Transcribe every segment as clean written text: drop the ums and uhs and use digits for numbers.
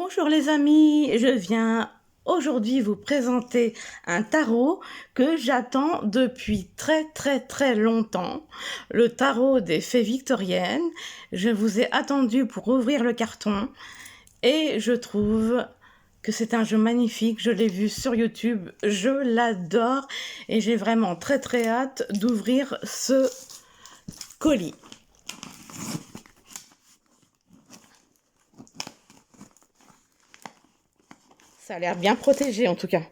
Bonjour les amis, je viens aujourd'hui vous présenter un tarot que j'attends depuis très longtemps, le tarot des fées victoriennes. Je vous ai attendu pour ouvrir le carton et je trouve que c'est un jeu magnifique. Je l'ai vu sur YouTube, je l'adore et j'ai vraiment très hâte d'ouvrir ce colis. Ça a l'air bien protégé en tout cas.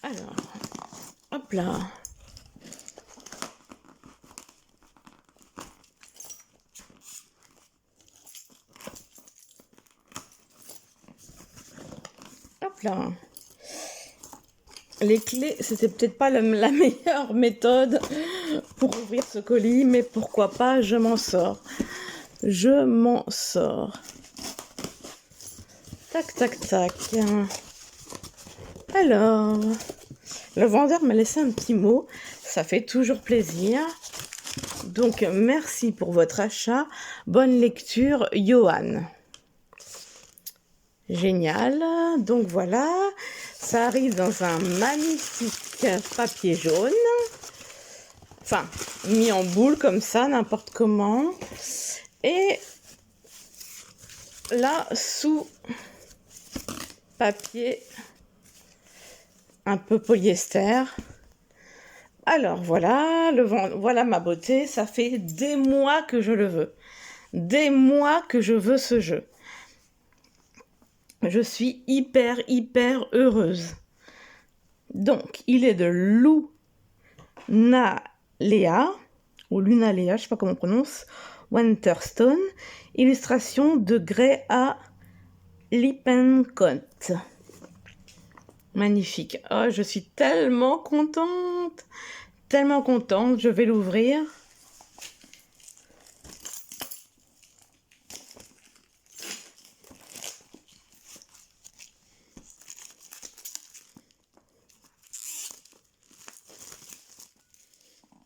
Alors, hop là. Hop là. Les clés, c'était peut-être pas la meilleure méthode pour ouvrir ce colis, mais pourquoi pas, je m'en sors. Je m'en sors. Tac. Alors, le vendeur m'a laissé un petit mot. Ça fait toujours plaisir. Donc, merci pour votre achat. Bonne lecture, Johan. Génial. Donc voilà, ça arrive dans un magnifique papier jaune. Enfin, mis en boule comme ça, n'importe comment. Et là, sous papier un peu polyester. Alors voilà, voilà ma beauté. Ça fait des mois que je le veux. Des mois que je veux ce jeu. Je suis hyper heureuse. Donc, il est de Lunalea, ou Lunalea, je sais pas comment on prononce, Winterstone, illustration de Gréa Lippincott. Magnifique. Oh, je suis tellement contente. Je vais l'ouvrir.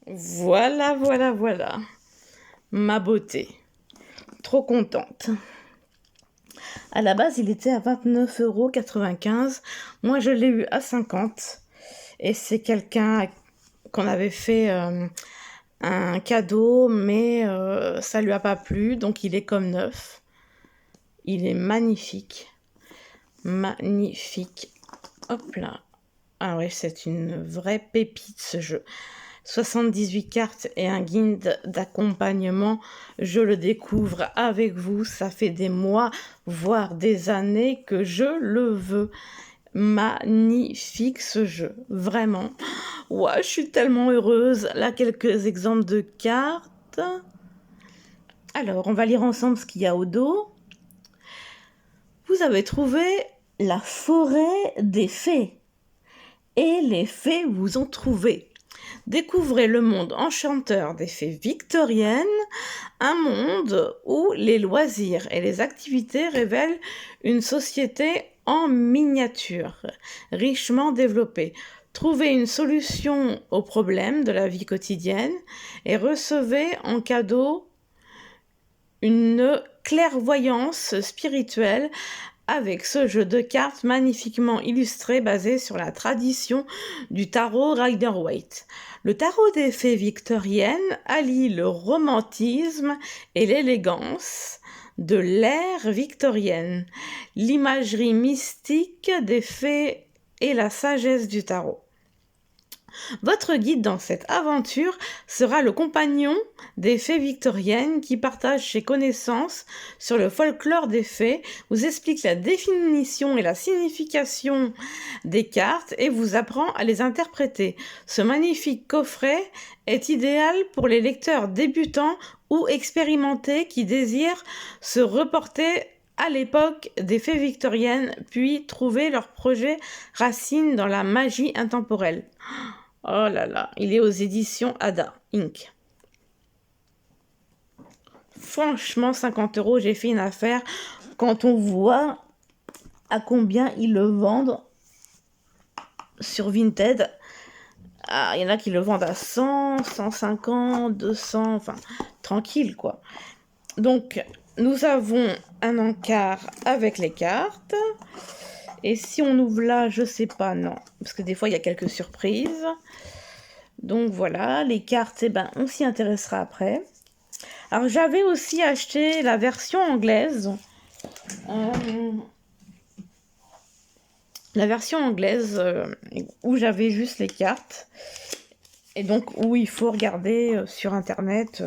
Voilà. Ma beauté. Trop contente. À la base, il était à 29,95 €. Moi, je l'ai eu à 50. Et c'est quelqu'un qu'on avait fait un cadeau, mais ça lui a pas plu. Donc, il est comme neuf. Il est magnifique. Hop là. Ah ouais, c'est une vraie pépite ce jeu. 78 cartes et un guide d'accompagnement. Je le découvre avec vous. Ça fait des mois, voire des années que je le veux. Magnifique ce jeu. Vraiment. Ouais, je suis tellement heureuse. Là, quelques exemples de cartes. Alors, on va lire ensemble ce qu'il y a au dos. Vous avez trouvé la forêt des fées. Et les fées vous ont trouvé. Découvrez le monde enchanteur des fées victoriennes, un monde où les loisirs et les activités révèlent une société en miniature, richement développée. Trouvez une solution aux problèmes de la vie quotidienne et recevez en cadeau une clairvoyance spirituelle avec ce jeu de cartes magnifiquement illustré basé sur la tradition du tarot Rider-Waite. Le tarot des fées victoriennes allie le romantisme et l'élégance de l'ère victorienne, l'imagerie mystique des fées et la sagesse du tarot. Votre guide dans cette aventure sera le compagnon des fées victoriennes qui partage ses connaissances sur le folklore des fées, vous explique la définition et la signification des cartes et vous apprend à les interpréter. Ce magnifique coffret est idéal pour les lecteurs débutants ou expérimentés qui désirent se reporter à l'époque des fées victoriennes, puis trouver leur projet racine dans la magie intemporelle. Oh là là, il est aux éditions Ada Inc. Franchement, 50 €, j'ai fait une affaire. Quand on voit à combien ils le vendent sur Vinted, il y en a qui le vendent à 100, 150, 200, enfin, tranquille, quoi. Donc, nous avons un encart avec les cartes. Et si on ouvre là, je sais pas, non. Parce que des fois, il y a quelques surprises. Donc, voilà, les cartes, eh ben, on s'y intéressera après. Alors, j'avais aussi acheté la version anglaise. La version anglaise où j'avais juste les cartes. Et donc, où il faut regarder sur Internet...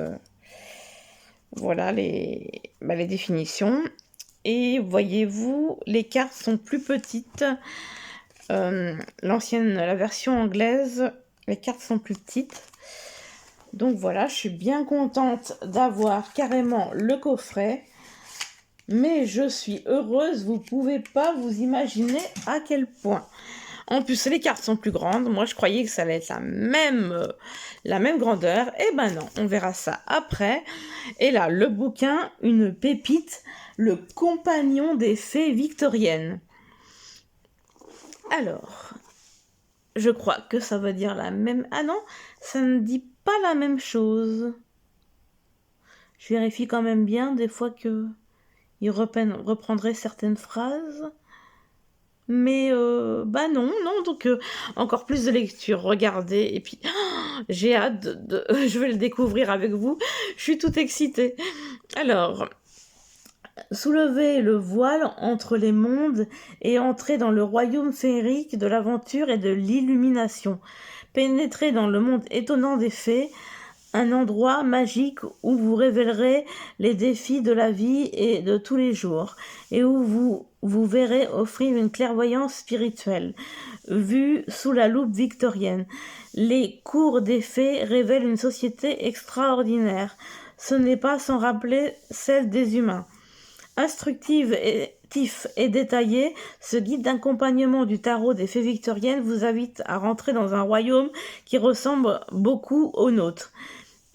voilà les définitions. Et voyez-vous, les cartes sont plus petites. La version anglaise, les cartes sont plus petites. Donc voilà, je suis bien contente d'avoir carrément le coffret. Mais je suis heureuse, vous pouvez pas vous imaginer à quel point. En plus, les cartes sont plus grandes. Moi, je croyais que ça allait être la même grandeur. Eh ben non, on verra ça après. Et là, le bouquin, une pépite, le compagnon des fées victoriennes. Alors, je crois que ça veut dire la même... Ah non, ça ne dit pas la même chose. Je vérifie quand même bien, des fois que il reprendrait certaines phrases. Mais bah non, donc encore plus de lecture, regardez, et puis j'ai hâte je vais le découvrir avec vous, je suis toute excitée. Alors, soulever le voile entre les mondes et entrer dans le royaume féerique de l'aventure et de l'illumination. Pénétrer dans le monde étonnant des fées, un endroit magique où vous révélerez les défis de la vie et de tous les jours, et où vous verrez offrir une clairvoyance spirituelle, vue sous la loupe victorienne. Les cours des fées révèlent une société extraordinaire. Ce n'est pas sans rappeler celle des humains. Instructif et détaillé, ce guide d'accompagnement du tarot des fées victoriennes vous invite à rentrer dans un royaume qui ressemble beaucoup au nôtre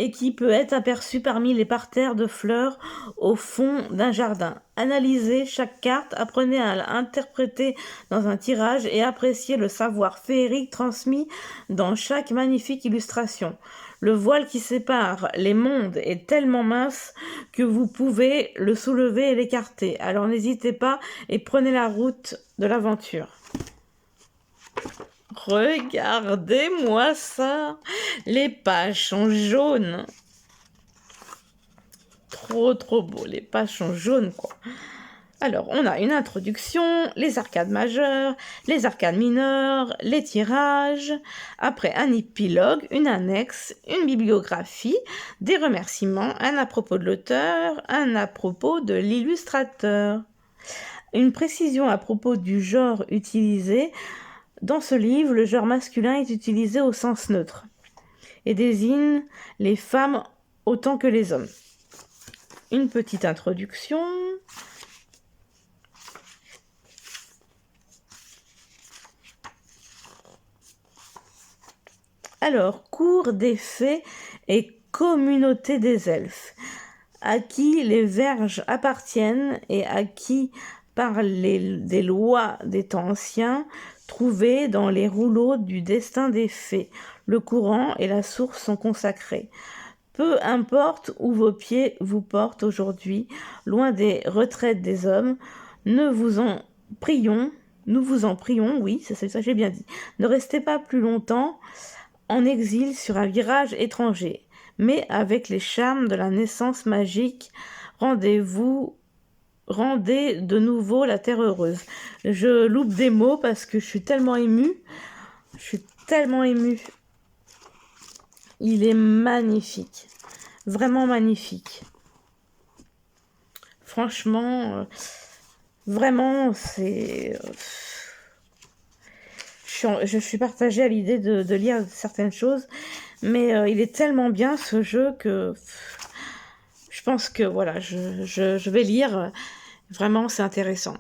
et qui peut être aperçu parmi les parterres de fleurs au fond d'un jardin. Analysez chaque carte, apprenez à l'interpréter dans un tirage et appréciez le savoir féerique transmis dans chaque magnifique illustration. Le voile qui sépare les mondes est tellement mince que vous pouvez le soulever et l'écarter. Alors n'hésitez pas et prenez la route de l'aventure. Regardez-moi ça. Les pages sont jaunes. Trop beau. Les pages sont jaunes, quoi. Alors, on a une introduction, les arcades majeures, les arcades mineures, les tirages. Après, un épilogue, une annexe, une bibliographie, des remerciements, un à propos de l'auteur, un à propos de l'illustrateur. Une précision à propos du genre utilisé. Dans ce livre, le genre masculin est utilisé au sens neutre et désigne les femmes autant que les hommes. Une petite introduction. Alors, cours des fées et communauté des elfes, à qui les verges appartiennent et à qui, par des lois des temps anciens, trouvées dans les rouleaux du destin des fées, le courant et la source sont consacrés. Peu importe où vos pieds vous portent aujourd'hui, loin des retraites des hommes, nous vous en prions, oui, c'est ça, j'ai bien dit. Ne restez pas plus longtemps en exil sur un virage étranger, mais avec les charmes de la naissance magique, rendez de nouveau la terre heureuse. Je loupe des mots parce que je suis tellement émue. Il est magnifique. Vraiment magnifique. Franchement, vraiment, c'est... Je suis partagée à l'idée de lire certaines choses, mais il est tellement bien ce jeu que je pense que voilà, je vais lire. Vraiment, c'est intéressant.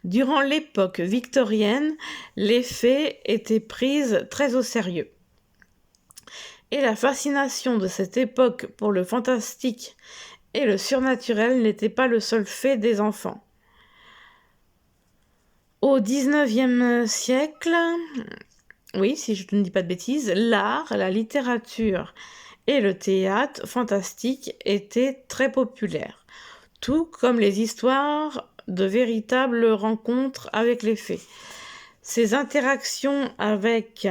Durant l'époque victorienne, les fées étaient prises très au sérieux. Et la fascination de cette époque pour le fantastique et le surnaturel n'était pas le seul fait des enfants. Au XIXe siècle, oui, si je ne dis pas de bêtises, l'art, la littérature et le théâtre fantastique étaient très populaires, tout comme les histoires de véritables rencontres avec les fées. Ces interactions avec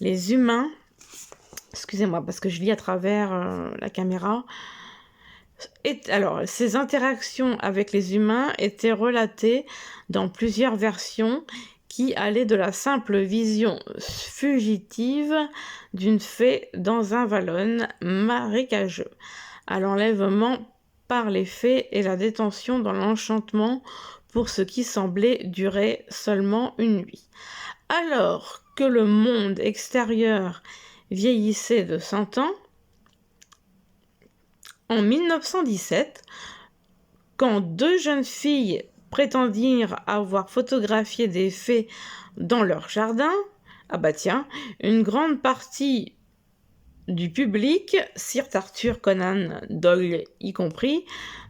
les humains, excusez-moi parce que je lis à travers la caméra, alors ces interactions avec les humains étaient relatées dans plusieurs versions qui allaient de la simple vision fugitive d'une fée dans un vallon marécageux, à l'enlèvement par les fées et la détention dans l'enchantement pour ce qui semblait durer seulement une nuit. Alors que le monde extérieur vieillissait de 100 ans, en 1917, quand deux jeunes filles prétendirent avoir photographié des fées dans leur jardin, ah bah tiens, une grande partie du public, Sir Arthur Conan Doyle y compris,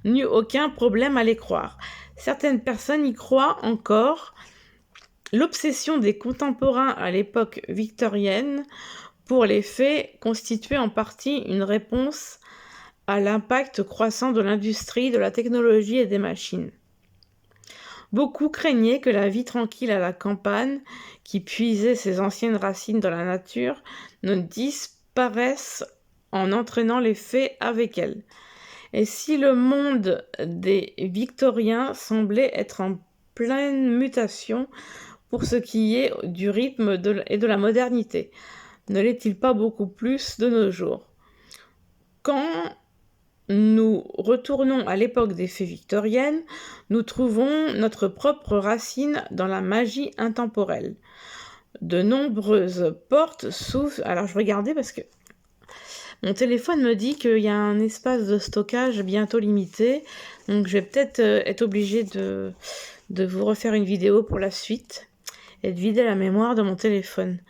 n'eut aucun problème à les croire. Certaines personnes y croient encore. L'obsession des contemporains à l'époque victorienne pour les fées constituait en partie une réponse à l'impact croissant de l'industrie, de la technologie et des machines. Beaucoup craignaient que la vie tranquille à la campagne, qui puisait ses anciennes racines dans la nature, ne disparaisse en entraînant les fées avec elle. Et si le monde des Victoriens semblait être en pleine mutation pour ce qui est du rythme et de la modernité, ne l'est-il pas beaucoup plus de nos jours? Quand nous retournons à l'époque des fées victoriennes, nous trouvons notre propre racine dans la magie intemporelle. De nombreuses portes s'ouvrent. Alors je regardais parce que mon téléphone me dit qu'il y a un espace de stockage bientôt limité, donc je vais peut-être être obligée de vous refaire une vidéo pour la suite et de vider la mémoire de mon téléphone.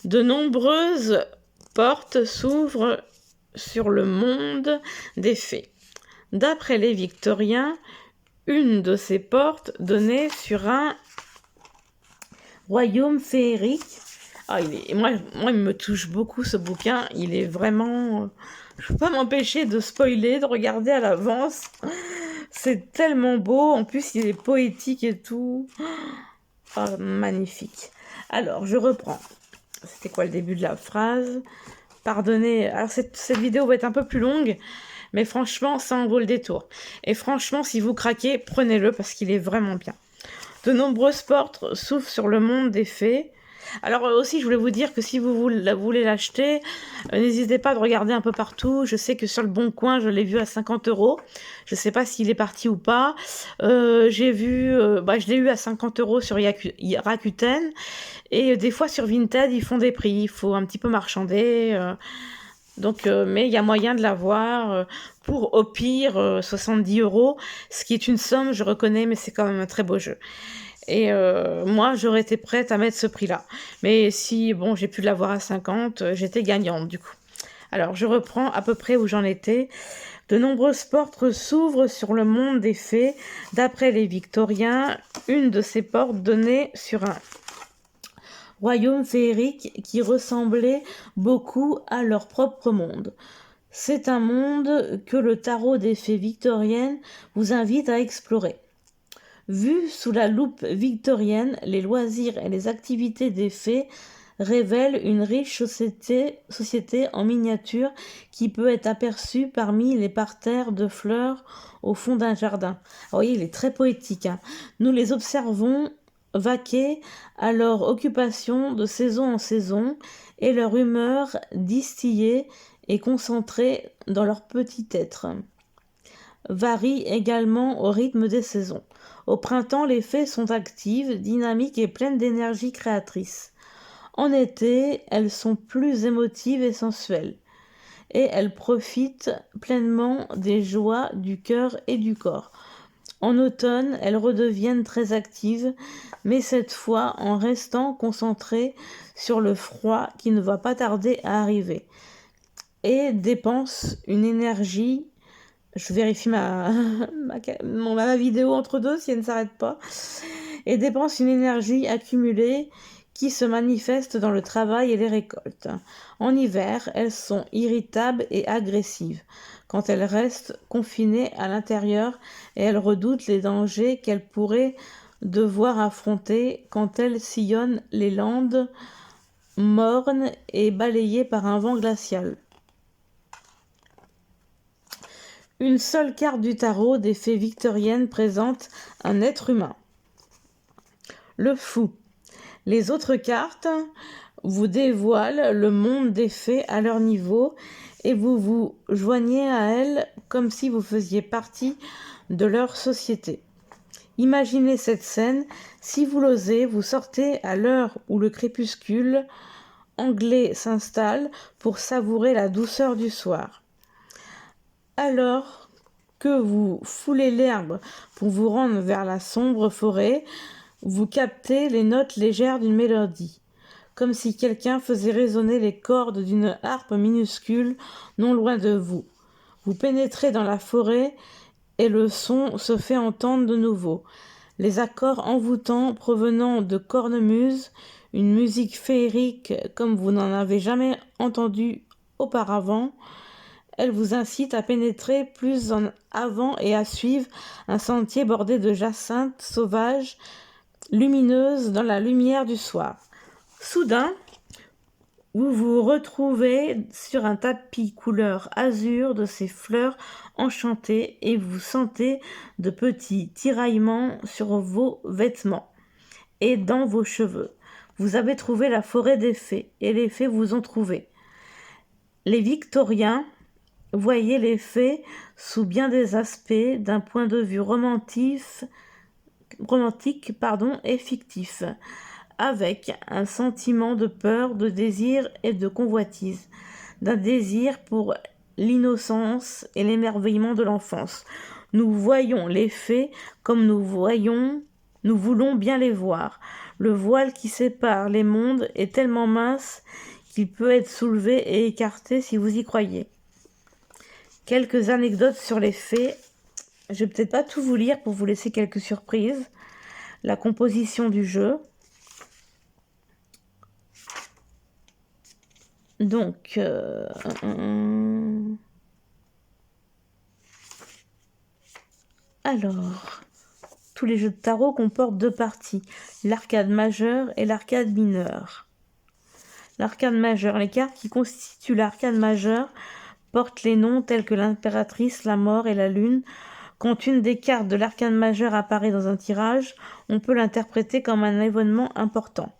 De nombreuses portes s'ouvrent sur le monde des fées. D'après les Victoriens, une de ces portes donnait sur un royaume féerique. Moi, il me touche beaucoup ce bouquin. Il est vraiment... Je ne peux pas m'empêcher de spoiler, de regarder à l'avance. C'est tellement beau. En plus, il est poétique et tout. Oh, magnifique. Alors, je reprends. C'était quoi le début de la phrase? Pardonnez, alors cette vidéo va être un peu plus longue, mais franchement, ça en vaut le détour. Et franchement, si vous craquez, prenez-le parce qu'il est vraiment bien. De nombreuses portes s'ouvrent sur le monde des fées. Alors aussi, je voulais vous dire que si vous voulez l'acheter, n'hésitez pas à regarder un peu partout. Je sais que sur le Bon Coin, je l'ai vu à 50 €. Je ne sais pas s'il est parti ou pas. Je l'ai eu à 50 € sur Rakuten. Et des fois sur Vinted, ils font des prix. Il faut un petit peu marchander. Mais il y a moyen de l'avoir pour au pire 70 €, ce qui est une somme, je reconnais, mais c'est quand même un très beau jeu. Et moi, j'aurais été prête à mettre ce prix-là. Mais si, j'ai pu l'avoir à 50, j'étais gagnante du coup. Alors, je reprends à peu près où j'en étais. De nombreuses portes s'ouvrent sur le monde des fées. D'après les Victoriens, une de ces portes donnait sur un royaume féerique qui ressemblait beaucoup à leur propre monde. C'est un monde que le tarot des fées victoriennes vous invite à explorer. Vu sous la loupe victorienne, les loisirs et les activités des fées révèlent une riche société en miniature qui peut être aperçue parmi les parterres de fleurs au fond d'un jardin. Vous voyez, il est très poétique. Nous les observons vaquer à leur occupation de saison en saison et leur humeur distillée et concentrée dans leur petit être varie également au rythme des saisons. Au printemps, les fées sont actives, dynamiques et pleines d'énergie créatrice. En été, elles sont plus émotives et sensuelles. Et elles profitent pleinement des joies du cœur et du corps. En automne, elles redeviennent très actives, mais cette fois en restant concentrées sur le froid qui ne va pas tarder à arriver. Et dépensent une énergie... Je vérifie ma vidéo entre deux si elle ne s'arrête pas. Et dépense une énergie accumulée qui se manifestent dans le travail et les récoltes. En hiver, elles sont irritables et agressives quand elles restent confinées à l'intérieur et elles redoutent les dangers qu'elles pourraient devoir affronter quand elles sillonnent les landes mornes et balayées par un vent glacial. Une seule carte du tarot des fées victoriennes présente un être humain. Le fou. Les autres cartes vous dévoilent le monde des fées à leur niveau et vous vous joignez à elles comme si vous faisiez partie de leur société. Imaginez cette scène, si vous l'osez, vous sortez à l'heure où le crépuscule anglais s'installe pour savourer la douceur du soir. Alors que vous foulez l'herbe pour vous rendre vers la sombre forêt, vous captez les notes légères d'une mélodie, comme si quelqu'un faisait résonner les cordes d'une harpe minuscule non loin de vous. Vous pénétrez dans la forêt et le son se fait entendre de nouveau. Les accords envoûtants provenant de cornemuses, une musique féerique comme vous n'en avez jamais entendu auparavant. Elle vous incite à pénétrer plus en avant et à suivre un sentier bordé de jacinthes sauvages, lumineuses dans la lumière du soir. Soudain, vous vous retrouvez sur un tapis couleur azur de ces fleurs enchantées et vous sentez de petits tiraillements sur vos vêtements et dans vos cheveux. Vous avez trouvé la forêt des fées et les fées vous ont trouvé. Les Victoriens voyaient les fées sous bien des aspects d'un point de vue romantique et fictif, avec un sentiment de peur, de désir et de convoitise, d'un désir pour l'innocence et l'émerveillement de l'enfance. Nous voyons les fées comme nous voulons bien les voir. Le voile qui sépare les mondes est tellement mince qu'il peut être soulevé et écarté si vous y croyez. Quelques anecdotes sur les fées. Je vais peut-être pas tout vous lire pour vous laisser quelques surprises. La composition du jeu. Donc, alors, tous les jeux de tarot comportent deux parties, l'arcade majeure et l'arcade mineure. L'arcade majeure, les cartes qui constituent l'arcade majeure portent les noms tels que l'impératrice, la mort et la lune. Quand une des cartes de l'arcade majeure apparaît dans un tirage, on peut l'interpréter comme un événement important.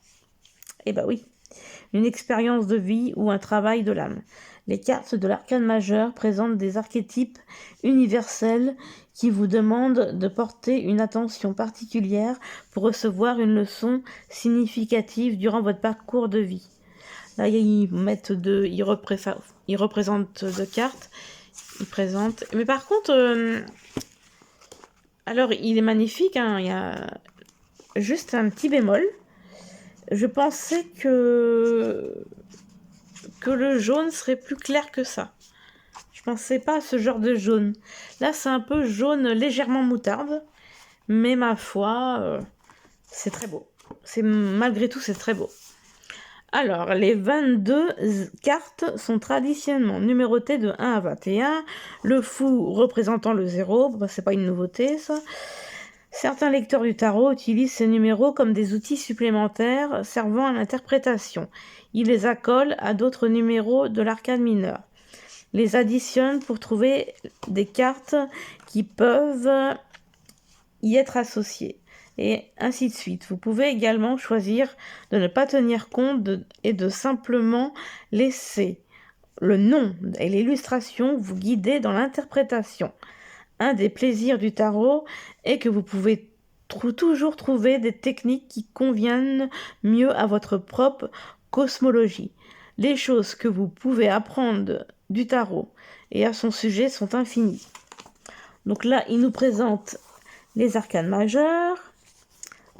Eh ben oui, une expérience de vie ou un travail de l'âme. Les cartes de l'arcade majeure présentent des archétypes universels qui vous demandent de porter une attention particulière pour recevoir une leçon significative durant votre parcours de vie. Là, ils représentent deux cartes. Ils présentent. Mais par contre, alors il est magnifique. Hein, il y a juste un petit bémol. Je pensais que le jaune serait plus clair que ça. Je pensais pas à ce genre de jaune. Là, c'est un peu jaune légèrement moutarde. Mais ma foi, c'est très beau. Malgré tout, c'est très beau. Alors, les 22 cartes sont traditionnellement numérotées de 1 à 21. Le fou représentant le 0, c'est pas une nouveauté ça. Certains lecteurs du tarot utilisent ces numéros comme des outils supplémentaires servant à l'interprétation. Ils les accolent à d'autres numéros de l'arcade mineur. Les additionnent pour trouver des cartes qui peuvent y être associées. Et ainsi de suite. Vous pouvez également choisir de ne pas tenir compte et de simplement laisser le nom et l'illustration vous guider dans l'interprétation. Un des plaisirs du tarot est que vous pouvez toujours trouver des techniques qui conviennent mieux à votre propre cosmologie. Les choses que vous pouvez apprendre du tarot et à son sujet sont infinies. Donc là, il nous présente les arcanes majeures.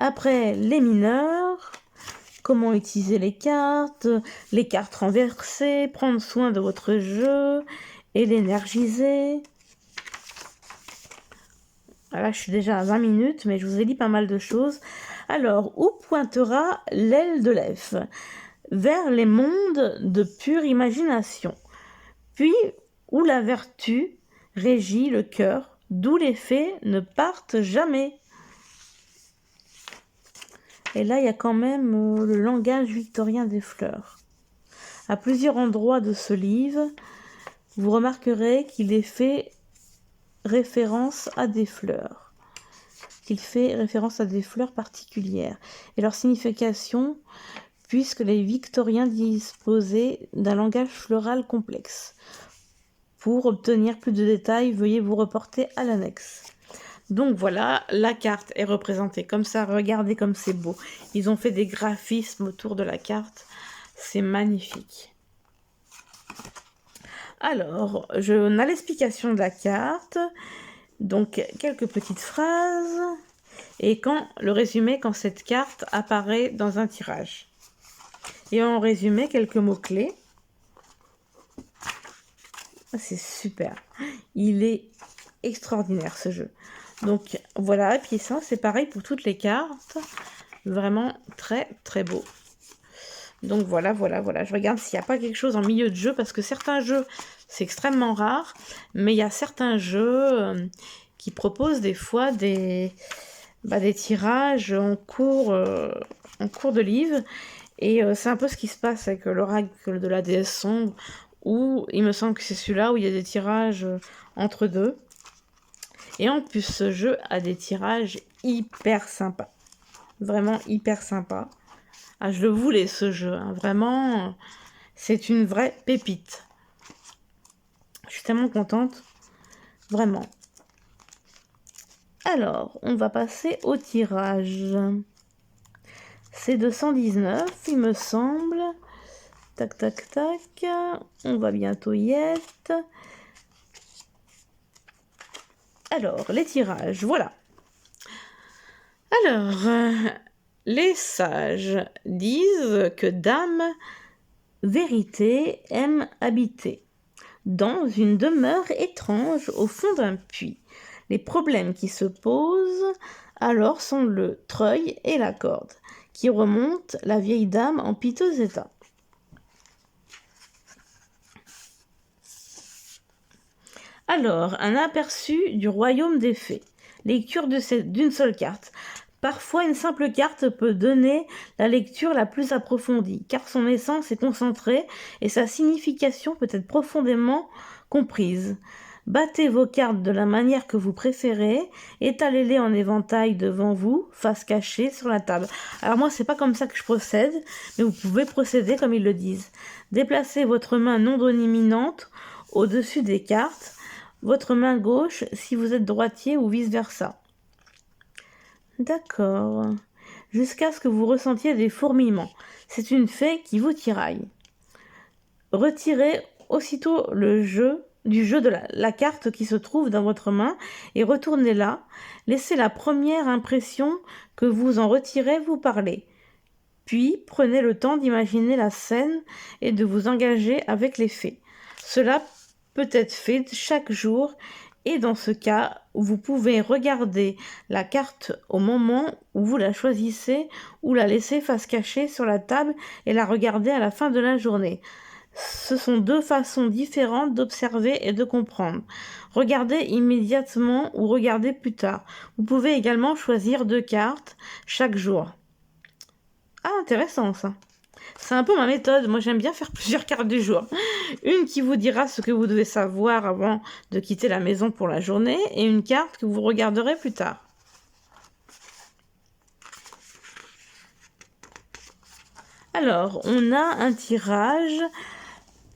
Après, les mineurs, comment utiliser les cartes renversées, prendre soin de votre jeu et l'énergiser. Voilà, je suis déjà à 20 minutes, mais je vous ai dit pas mal de choses. Alors, où pointera l'aile de l'elfe? Vers les mondes de pure imagination. Puis, où la vertu régit le cœur, d'où les fées ne partent jamais. Et là, il y a quand même le langage victorien des fleurs. À plusieurs endroits de ce livre, vous remarquerez qu'il est fait référence à des fleurs. Qu'il fait référence à des fleurs particulières. Et leur signification, puisque les victoriens disposaient d'un langage floral complexe. Pour obtenir plus de détails, veuillez vous reporter à l'annexe. Donc voilà, la carte est représentée comme ça. Regardez comme c'est beau. Ils ont fait des graphismes autour de la carte. C'est magnifique. Alors, on a l'explication de la carte. Donc, quelques petites phrases. Et le résumé quand cette carte apparaît dans un tirage. Et en résumé, quelques mots-clés. C'est super. Il est extraordinaire ce jeu. Donc voilà, et puis ça c'est pareil pour toutes les cartes. Vraiment très très beau. Donc voilà. Je regarde s'il n'y a pas quelque chose en milieu de jeu, parce que certains jeux, c'est extrêmement rare, mais il y a certains jeux qui proposent des fois des tirages en cours de livre. Et c'est un peu ce qui se passe avec l'oracle de la déesse sombre, où il me semble que c'est celui-là où il y a des tirages entre deux. Et en plus, ce jeu a des tirages hyper sympas. Vraiment hyper sympas. Ah, je le voulais, ce jeu. Hein. Vraiment, c'est une vraie pépite. Je suis tellement contente. Vraiment. Alors, on va passer au tirage. C'est 219, il me semble. Tac, tac, tac. On va bientôt y être. Alors, les tirages, voilà. Alors, les sages disent que Dame Vérité aime habiter dans une demeure étrange au fond d'un puits. Les problèmes qui se posent alors sont le treuil et la corde, qui remontent la vieille dame en piteux état. Alors, un aperçu du royaume des fées. Lecture d'une seule carte. Parfois, une simple carte peut donner la lecture la plus approfondie, car son essence est concentrée et sa signification peut être profondément comprise. Battez vos cartes de la manière que vous préférez, étalez-les en éventail devant vous, face cachée sur la table. Alors moi, c'est pas comme ça que je procède, mais vous pouvez procéder comme ils le disent. Déplacez votre main non dominante au-dessus des cartes, votre main gauche si vous êtes droitier ou vice-versa. D'accord. Jusqu'à ce que vous ressentiez des fourmillements. C'est une fée qui vous tiraille. Retirez aussitôt du jeu de la carte qui se trouve dans votre main et retournez-la. Laissez la première impression que vous en retirez vous parler. Puis prenez le temps d'imaginer la scène et de vous engager avec les fées. Cela peut être fait chaque jour. Et dans ce cas, vous pouvez regarder la carte au moment où vous la choisissez ou la laisser face cachée sur la table et la regarder à la fin de la journée. Ce sont deux façons différentes d'observer et de comprendre. Regardez immédiatement ou regardez plus tard. Vous pouvez également choisir 2 cartes chaque jour. Ah, intéressant ça. C'est un peu ma méthode. Moi, j'aime bien faire plusieurs cartes du jour. Une qui vous dira ce que vous devez savoir avant de quitter la maison pour la journée et une carte que vous regarderez plus tard. Alors, on a un tirage.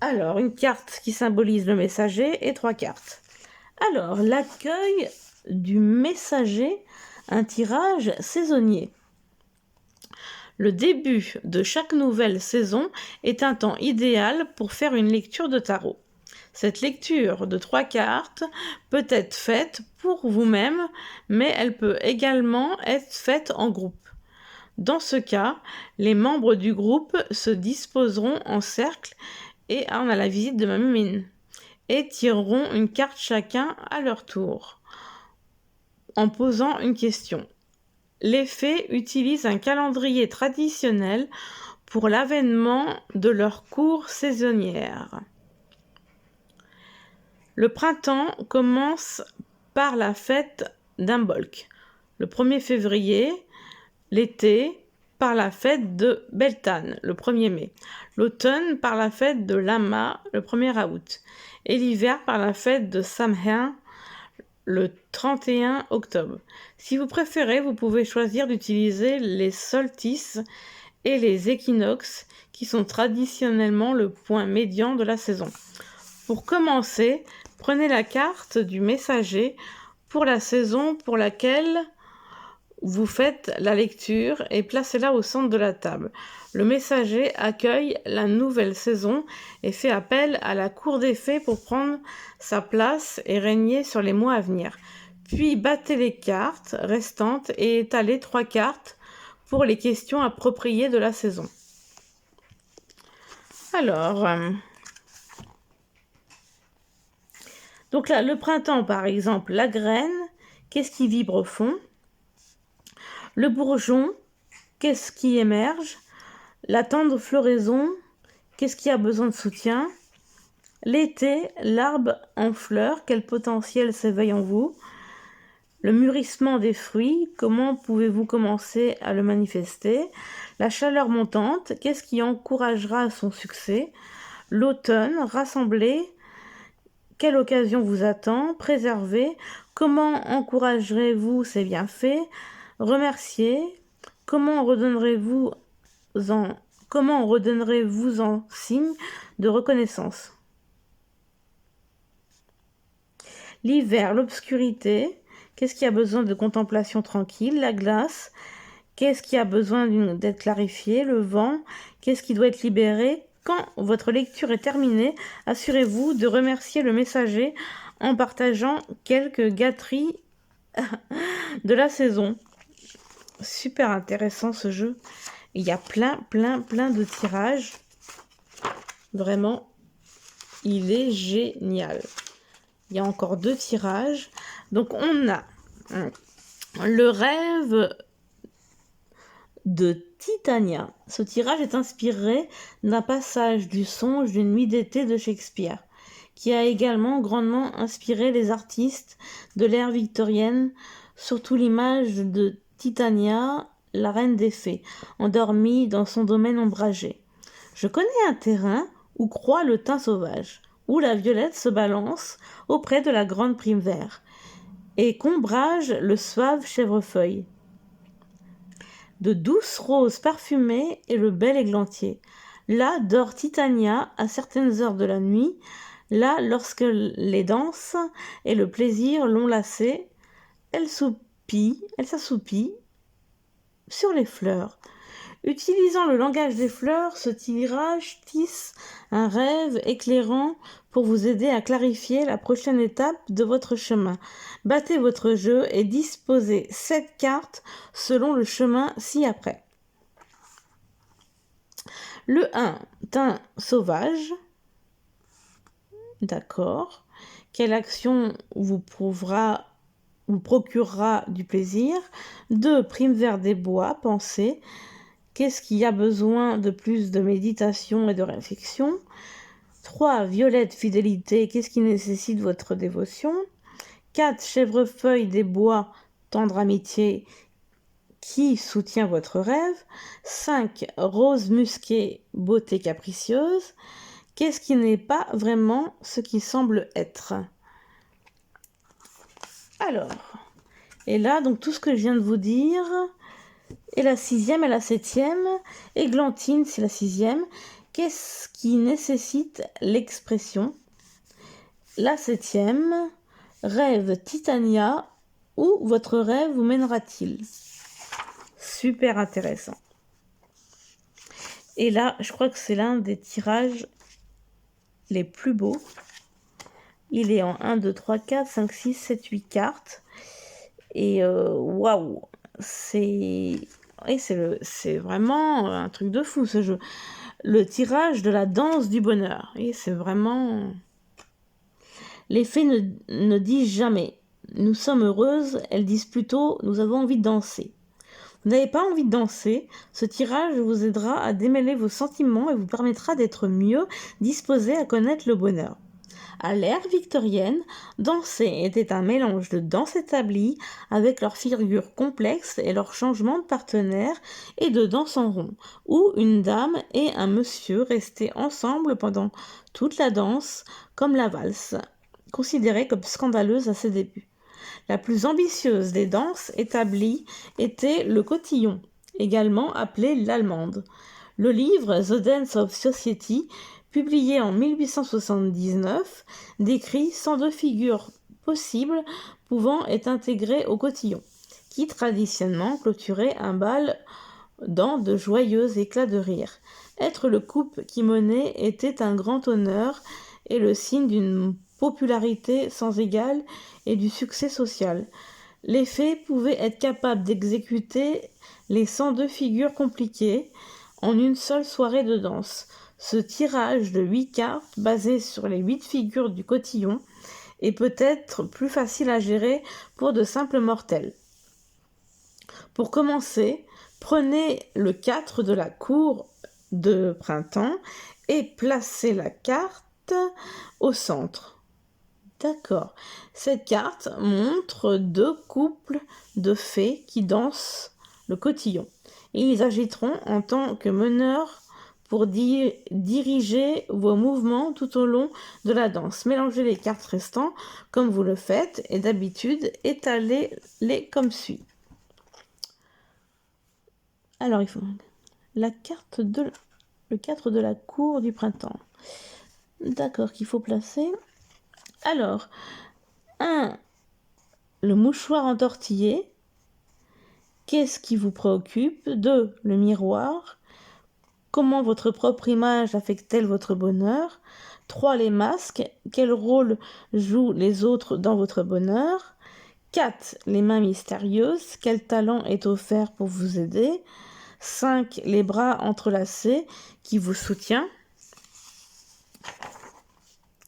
Alors, une carte qui symbolise le messager et 3 cartes. Alors, l'accueil du messager, un tirage saisonnier. Le début de chaque nouvelle saison est un temps idéal pour faire une lecture de tarot. Cette lecture de 3 cartes peut être faite pour vous-même, mais elle peut également être faite en groupe. Dans ce cas, les membres du groupe se disposeront en cercle et on a la visite de Mamie Mine et tireront une carte chacun à leur tour. en posant une question. Les fées utilisent un calendrier traditionnel pour l'avènement de leur cour saisonnière. Le printemps commence par la fête d'Imbolc, le 1er février, l'été par la fête de Beltane, le 1er mai, l'automne par la fête de Lama, le 1er août, et l'hiver par la fête de Samhain, le 31 octobre. Si vous préférez, vous pouvez choisir d'utiliser les solstices et les équinoxes, qui sont traditionnellement le point médian de la saison. Pour commencer, prenez la carte du messager pour la saison pour laquelle vous faites la lecture et placez-la au centre de la table. Le messager accueille la nouvelle saison et fait appel à la cour des fées pour prendre sa place et régner sur les mois à venir. Puis battez les cartes restantes et étalez 3 cartes pour les questions appropriées de la saison. Alors, donc là, le printemps par exemple, la graine, qu'est-ce qui vibre au fond? Le bourgeon, qu'est-ce qui émerge? La tendre floraison, qu'est-ce qui a besoin de soutien? L'été, l'arbre en fleurs, quel potentiel s'éveille en vous? Le mûrissement des fruits, comment pouvez-vous commencer à le manifester? La chaleur montante, qu'est-ce qui encouragera son succès? L'automne, rassembler, quelle occasion vous attend? Préserver, comment encouragerez-vous ces bienfaits? Remercier, comment redonnerez-vous en signe de reconnaissance? L'hiver, l'obscurité, qu'est-ce qui a besoin de contemplation tranquille? La glace, qu'est-ce qui a besoin d'être clarifié? Le vent, qu'est-ce qui doit être libéré? Quand votre lecture est terminée, assurez-vous de remercier le messager en partageant quelques gâteries de la saison. Super intéressant ce jeu. Il y a plein de tirages. Vraiment, il est génial. Il y a encore 2 tirages. Donc on a le rêve de Titania. Ce tirage est inspiré d'un passage du Songe d'une nuit d'été de Shakespeare, qui a également grandement inspiré les artistes de l'ère victorienne, surtout l'image de Titania, la reine des fées, endormie dans son domaine ombragé. Je connais un terrain où croît le thym sauvage, où la violette se balance auprès de la grande prime vert, et qu'ombrage le suave chèvrefeuille. De douces roses parfumées et le bel églantier. Là dort Titania à certaines heures de la nuit, là lorsque les danses et le plaisir l'ont lassée, elle s'assoupit sur les fleurs. Utilisant le langage des fleurs, ce tirage tisse un rêve éclairant pour vous aider à clarifier la prochaine étape de votre chemin. Battez votre jeu et disposez 7 cartes selon le chemin ci-après. Le 1, thym sauvage. D'accord. Quelle action vous procurera du plaisir? 2, prime vert des bois, pensée. Qu'est-ce qui a besoin de plus de méditation et de réflexion? 3, violette, fidélité. Qu'est-ce qui nécessite votre dévotion? 4, chèvrefeuille des bois, tendre amitié. Qui soutient votre rêve? 5, rose musquée, beauté capricieuse. Qu'est-ce qui n'est pas vraiment ce qui semble être? Alors, et là, donc tout ce que je viens de vous dire, et la 6e et la 7e, églantine, c'est la 6e. Qu'est-ce qui nécessite l'expression? La 7e, rêve Titania, où votre rêve vous mènera-t-il? Super intéressant. Et là, je crois que c'est l'un des tirages les plus beaux. Il est en 1, 2, 3, 4, 5, 6, 7, 8 cartes. Et waouh, c'est vraiment un truc de fou ce jeu. Le tirage de la danse du bonheur. Et c'est vraiment... Les fées ne disent jamais. nous sommes heureuses, elles disent plutôt nous avons envie de danser. Vous n'avez pas envie de danser, ce tirage vous aidera à démêler vos sentiments et vous permettra d'être mieux disposé à connaître le bonheur. À l'ère victorienne, danser était un mélange de danse établie avec leurs figures complexes et leurs changements de partenaire et de danse en rond, où une dame et un monsieur restaient ensemble pendant toute la danse, comme la valse, considérée comme scandaleuse à ses débuts. La plus ambitieuse des danses établies était le cotillon, également appelé l'allemande. Le livre The Dance of Society, publié en 1879, décrit 102 figures possibles pouvant être intégrées au cotillon, qui traditionnellement clôturait un bal dans de joyeux éclats de rire. Être le couple qui menait était un grand honneur et le signe d'une popularité sans égale et du succès social. Les fées pouvaient être capables d'exécuter les 102 figures compliquées en une seule soirée de danse. Ce tirage de 8 cartes, basé sur les 8 figures du cotillon, est peut-être plus facile à gérer pour de simples mortels. Pour commencer, prenez le 4 de la cour de printemps et placez la carte au centre. D'accord. Cette carte montre 2 couples de fées qui dansent le cotillon. Ils agiteront en tant que meneurs pour diriger vos mouvements tout au long de la danse. Mélangez les cartes restantes comme vous le faites et d'habitude étalez-les comme suit. Alors il faut le 4 de la cour du printemps. D'accord, qu'il faut placer. Alors, 1. Le mouchoir entortillé. Qu'est-ce qui vous préoccupe? 2. Le miroir. Comment votre propre image affecte-t-elle votre bonheur? 3. Les masques. Quel rôle jouent les autres dans votre bonheur? 4. Les mains mystérieuses. Quel talent est offert pour vous aider? 5. Les bras entrelacés qui vous soutient.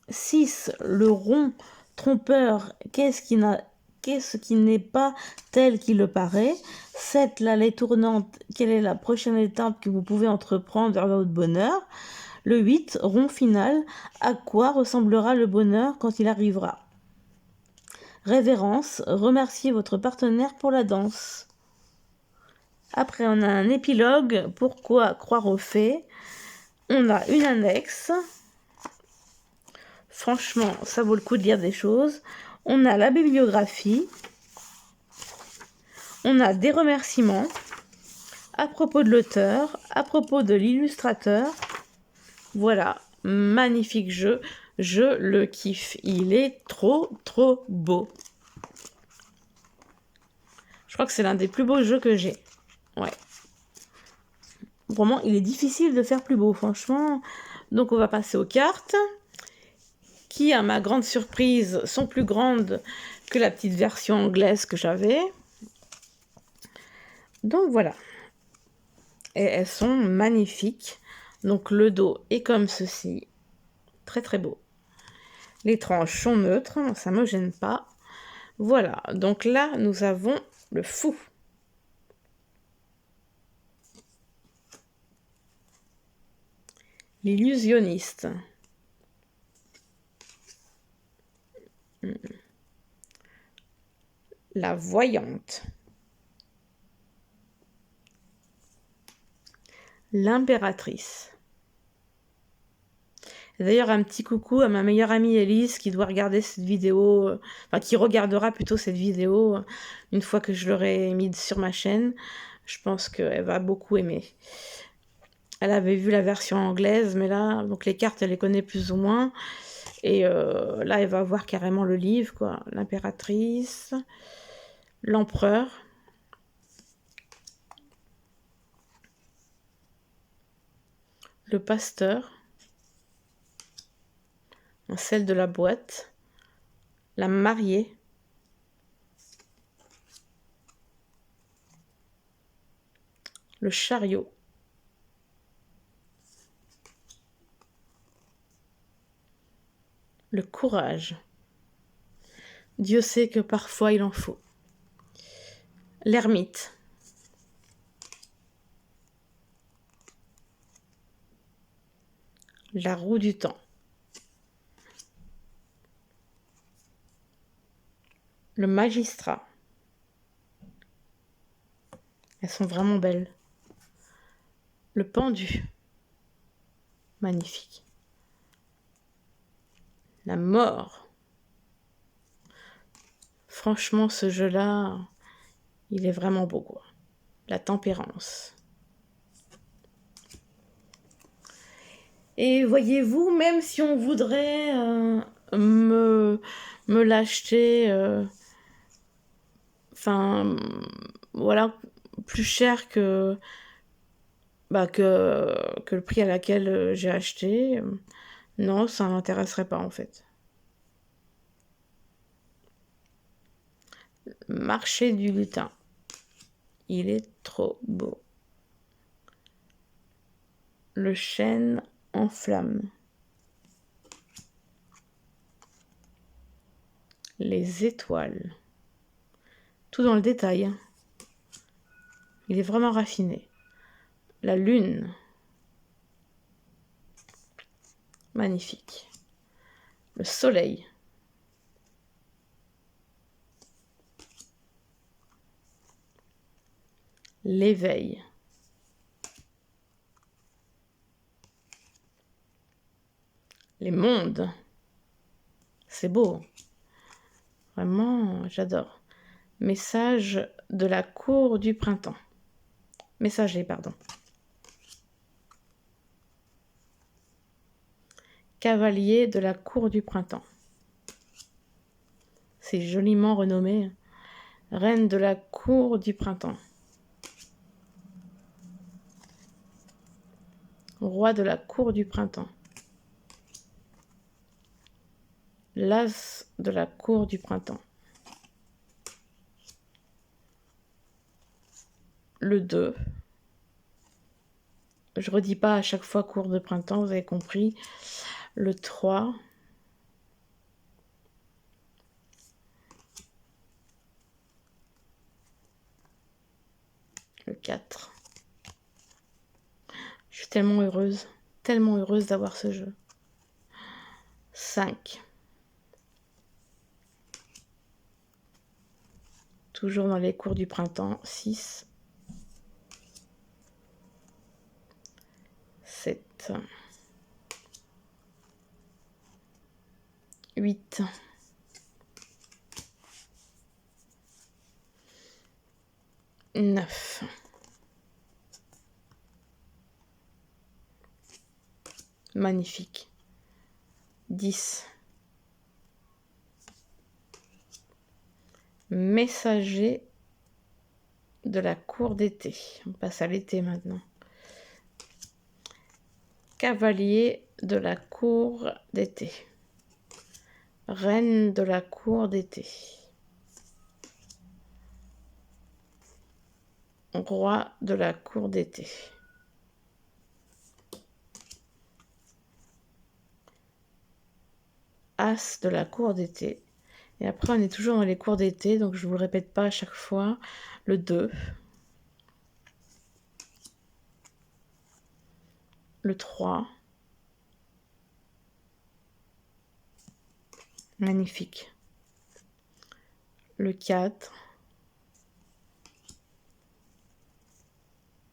6. Le rond trompeur. Qu'est-ce qui n'est pas tel qu'il le paraît? 7. L'allée tournante. Quelle est la prochaine étape que vous pouvez entreprendre vers votre bonheur? Le 8. Rond final. À quoi ressemblera le bonheur quand il arrivera? Révérence. Remerciez votre partenaire pour la danse. Après, on a un épilogue. Pourquoi croire aux fées? On a une annexe. Franchement, ça vaut le coup de lire des choses. On a la bibliographie. On a des remerciements à propos de l'auteur, à propos de l'illustrateur. Voilà, magnifique jeu. Je le kiffe. Il est trop beau. Je crois que c'est l'un des plus beaux jeux que j'ai. Ouais. Vraiment, il est difficile de faire plus beau, franchement. Donc, on va passer aux cartes, qui, à ma grande surprise, sont plus grandes que la petite version anglaise que j'avais. Donc, voilà. Et elles sont magnifiques. Donc, le dos est comme ceci. Très beau. Les tranches sont neutres, ça ne me gêne pas. Voilà, donc là, nous avons le fou. L'illusionniste. La voyante. L'impératrice. D'ailleurs, un petit coucou à ma meilleure amie Elise qui doit regarder cette vidéo, enfin qui regardera plutôt cette vidéo une fois que je l'aurai mise sur ma chaîne. Je pense qu'elle va beaucoup aimer. Elle avait vu la version anglaise, mais là, donc les cartes, elle les connaît plus ou moins. Et là, elle va voir carrément le livre, quoi. L'impératrice, l'empereur, le pasteur, celle de la boîte, la mariée, le chariot, le courage, Dieu sait que parfois il en faut. L'ermite. La roue du temps. Le magistrat. Elles sont vraiment belles. Le pendu. Magnifique. La mort. Franchement, ce jeu-là, il est vraiment beau, quoi. La tempérance. Et voyez-vous, même si on voudrait me l'acheter, enfin, voilà, plus cher que le prix à laquelle j'ai acheté, non, ça m'intéresserait pas en fait. Marché du lutin. Il est trop beau. Le chêne en flamme. Les étoiles. Tout dans le détail, hein. Il est vraiment raffiné. La lune. Magnifique. Le soleil. L'éveil. Les mondes. C'est beau. Vraiment, j'adore. Message de la cour du printemps. Messager, pardon. Cavalier de la cour du printemps. C'est joliment renommé. Reine de la cour du printemps. Roi de la cour du printemps. L'as de la cour du printemps. Le 2. Je redis pas à chaque fois cour de printemps, vous avez compris. Le 3. Le 4. Je suis tellement heureuse d'avoir ce jeu. 5. Toujours dans les cours du printemps. 6. 7. 8. 9. 'Magnifique. 10. Messager de la cour d'été. On passe à l'été maintenant. Cavalier de la cour d'été. Reine de la cour d'été. Roi de la cour d'été. As de la cour d'été. Et après, on est toujours dans les cours d'été, donc je ne vous le répète pas à chaque fois. Le 2. Le 3. Magnifique. Le 4.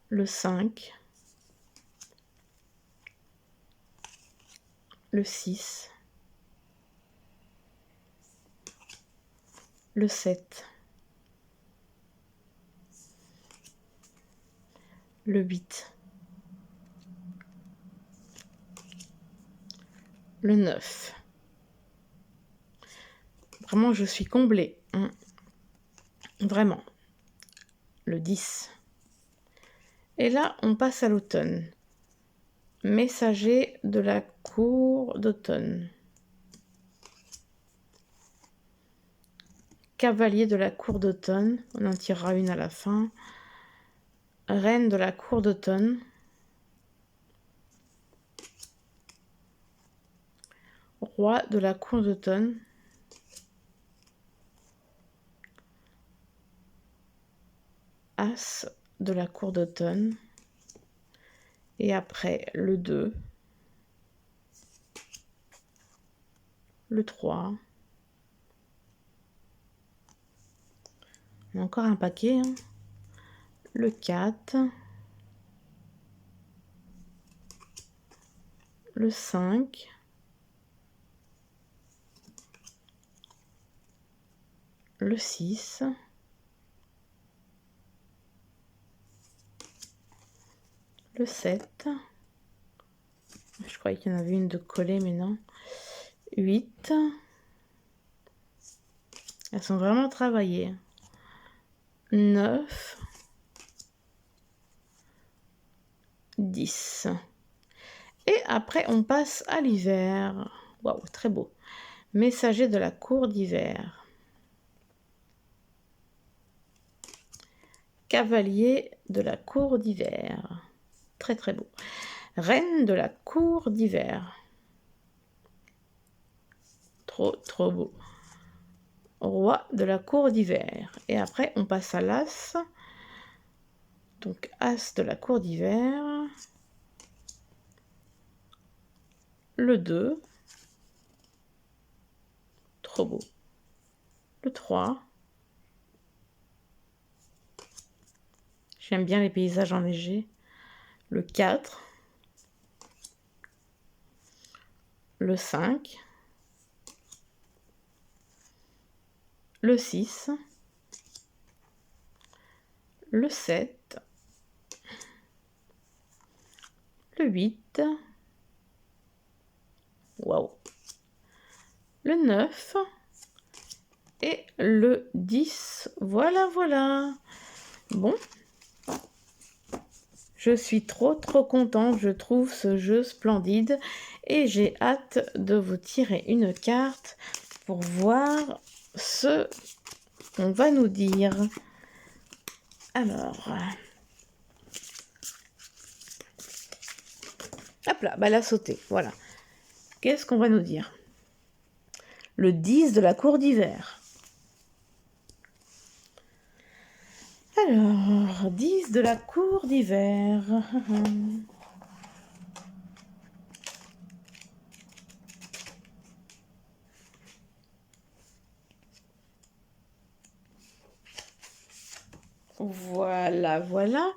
Le 5. Le 6. Le 7. Le 8. Le 9. Vraiment, je suis comblée. Vraiment. Le 10. Et là, on passe à l'automne. Messager de la cour d'automne. Cavalier de la cour d'automne. On en tirera une à la fin. Reine de la cour d'automne. Roi de la cour d'automne. As de la cour d'automne. Et après, le 2, le 3. Encore un paquet. Hein. Le 4. Le 5. Le 6. Le 7. Je croyais qu'il y en avait une de collée, mais non. 8. Elles sont vraiment travaillées. 9. 10. Et après, on passe à l'hiver. Waouh, très beau. Messager de la cour d'hiver. Cavalier de la cour d'hiver. Très très beau. Reine de la cour d'hiver. Trop beau. Roi de la cour d'hiver. Et après, on passe à l'as. Donc, as de la cour d'hiver. Le 2. Trop beau. Le 3. J'aime bien les paysages enneigés. Le 4. Le 5. Le 6. Le 7. Le 8. Waouh. Le 9. Et le 10. Voilà, voilà. Bon. Je suis trop contente. Je trouve ce jeu splendide. Et j'ai hâte de vous tirer une carte pour voir ce qu'on va nous dire. Alors. Hop là, bah elle a sauté. Voilà. Qu'est-ce qu'on va nous dire? Le 10 de la cour d'hiver. Alors, 10 de la cour d'hiver. Voilà, voilà.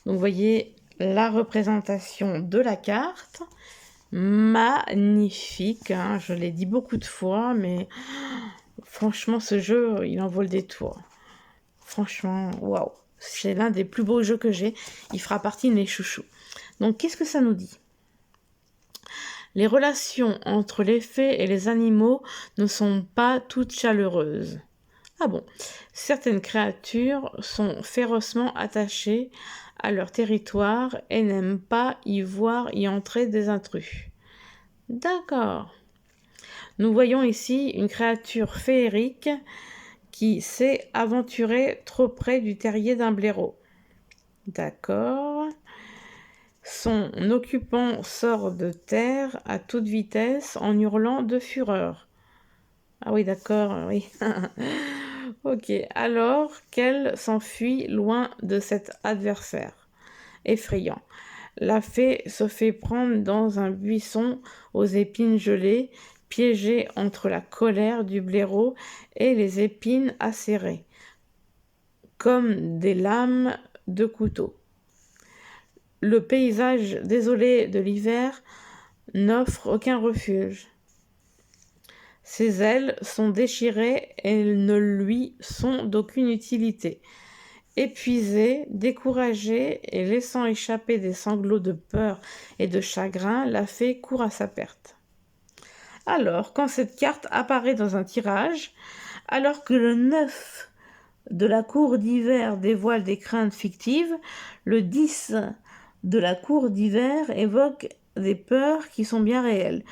Donc, vous voyez la représentation de la carte. Magnifique, hein. Je l'ai dit beaucoup de fois, mais franchement, ce jeu, il en vaut le détour. Franchement, waouh. C'est l'un des plus beaux jeux que j'ai. Il fera partie de mes chouchous. Donc, qu'est-ce que ça nous dit? Les relations entre les fées et les animaux ne sont pas toutes chaleureuses. Ah bon? Certaines créatures sont férocement attachées à leur territoire et n'aiment pas y voir y entrer des intrus. D'accord. Nous voyons ici une créature féerique qui s'est aventurée trop près du terrier d'un blaireau. D'accord. Son occupant sort de terre à toute vitesse en hurlant de fureur. Ah oui, d'accord, oui. Ok, alors qu'elle s'enfuit loin de cet adversaire effrayant. La fée se fait prendre dans un buisson aux épines gelées, piégée entre la colère du blaireau et les épines acérées, comme des lames de couteau. Le paysage désolé de l'hiver n'offre aucun refuge. Ses ailes sont déchirées et ne lui sont d'aucune utilité. Épuisée, découragée et laissant échapper des sanglots de peur et de chagrin, la fée court à sa perte. Alors, quand cette carte apparaît dans un tirage, alors que le 9 de la cour d'hiver dévoile des craintes fictives, le 10 de la cour d'hiver évoque des peurs qui sont bien réelles.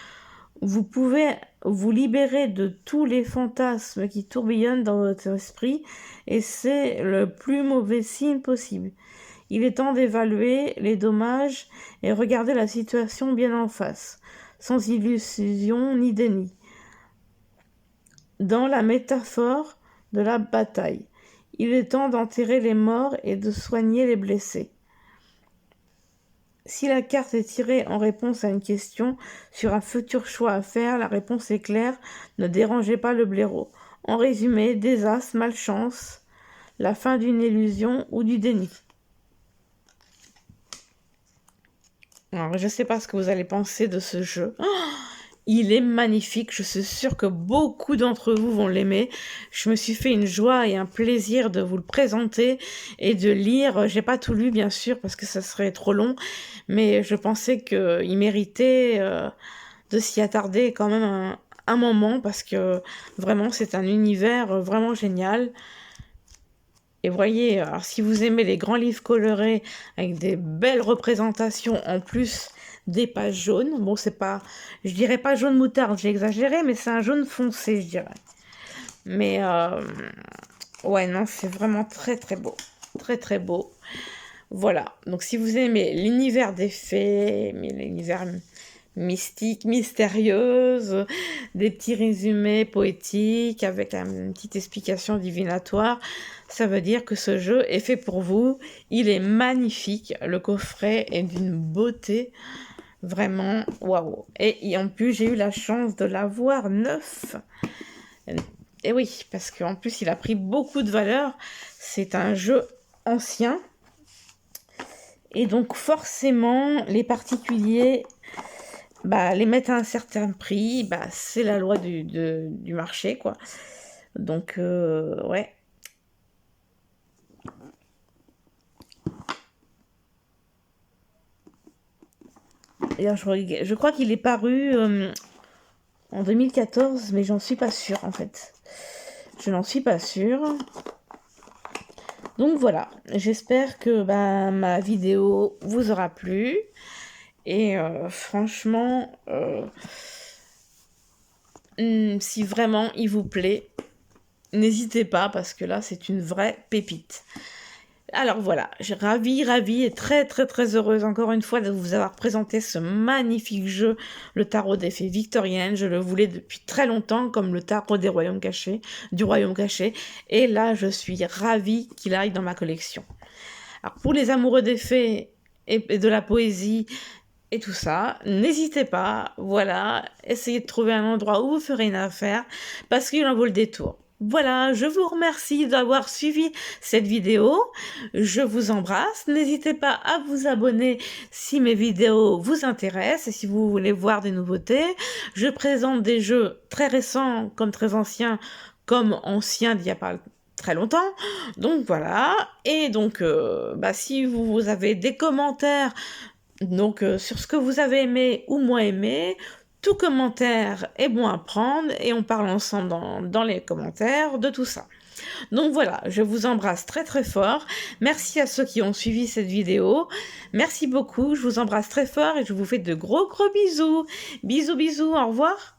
Vous pouvez vous libérer de tous les fantasmes qui tourbillonnent dans votre esprit et c'est le plus mauvais signe possible. Il est temps d'évaluer les dommages et regarder la situation bien en face, sans illusion ni déni. Dans la métaphore de la bataille, Il est temps d'enterrer les morts et de soigner les blessés. Si la carte est tirée en réponse à une question sur un futur choix à faire, la réponse est claire, ne dérangez pas le blaireau. En résumé, désastre, malchance, la fin d'une illusion ou du déni. Alors, je ne sais pas ce que vous allez penser de ce jeu. Il est magnifique, je suis sûre que beaucoup d'entre vous vont l'aimer. Je me suis fait une joie et un plaisir de vous le présenter et de lire. J'ai pas tout lu bien sûr parce que ça serait trop long, mais je pensais qu'il méritait de s'y attarder quand même un moment parce que vraiment c'est un univers vraiment génial. Et voyez, alors si vous aimez les grands livres colorés avec des belles représentations en plus des pages jaunes, bon c'est pas, je dirais pas jaune moutarde, j'ai exagéré, mais c'est un jaune foncé je dirais. Mais ouais non, c'est vraiment très très beau, très très beau. Voilà, donc si vous aimez l'univers des fées, l'univers mystique, mystérieuse, des petits résumés poétiques avec une petite explication divinatoire, ça veut dire que ce jeu est fait pour vous. Il est magnifique, le coffret est d'une beauté vraiment waouh. Et en plus, j'ai eu la chance de l'avoir neuf. Et oui, parce qu'en plus, il a pris beaucoup de valeur. C'est un jeu ancien. Et donc, forcément, les particuliers les mettre à un certain prix, c'est la loi du marché, quoi. Donc, ouais. Et alors, je crois qu'il est paru en 2014, mais j'en suis pas sûre, en fait. Je n'en suis pas sûre. Donc, voilà. J'espère que ma vidéo vous aura plu. Et franchement, si vraiment il vous plaît, n'hésitez pas parce que là, c'est une vraie pépite. Alors voilà, j'ai ravie et très très très heureuse encore une fois de vous avoir présenté ce magnifique jeu, le tarot des fées victoriennes. Je le voulais depuis très longtemps comme le tarot des royaumes cachés, du royaume caché. Et là, je suis ravie qu'il aille dans ma collection. Alors pour les amoureux des fées et de la poésie et tout ça, n'hésitez pas, voilà, essayez de trouver un endroit où vous ferez une affaire parce qu'il en vaut le détour. Voilà, je vous remercie d'avoir suivi cette vidéo. Je vous embrasse. N'hésitez pas à vous abonner si mes vidéos vous intéressent et si vous voulez voir des nouveautés. Je présente des jeux très récents comme très anciens, comme anciens d'il y a pas très longtemps. Donc voilà. Et donc, si vous avez des commentaires sur ce que vous avez aimé ou moins aimé, tout commentaire est bon à prendre et on parle ensemble dans les commentaires de tout ça. Donc voilà, je vous embrasse très très fort. Merci à ceux qui ont suivi cette vidéo. Merci beaucoup, je vous embrasse très fort et je vous fais de gros bisous. Bisous, au revoir.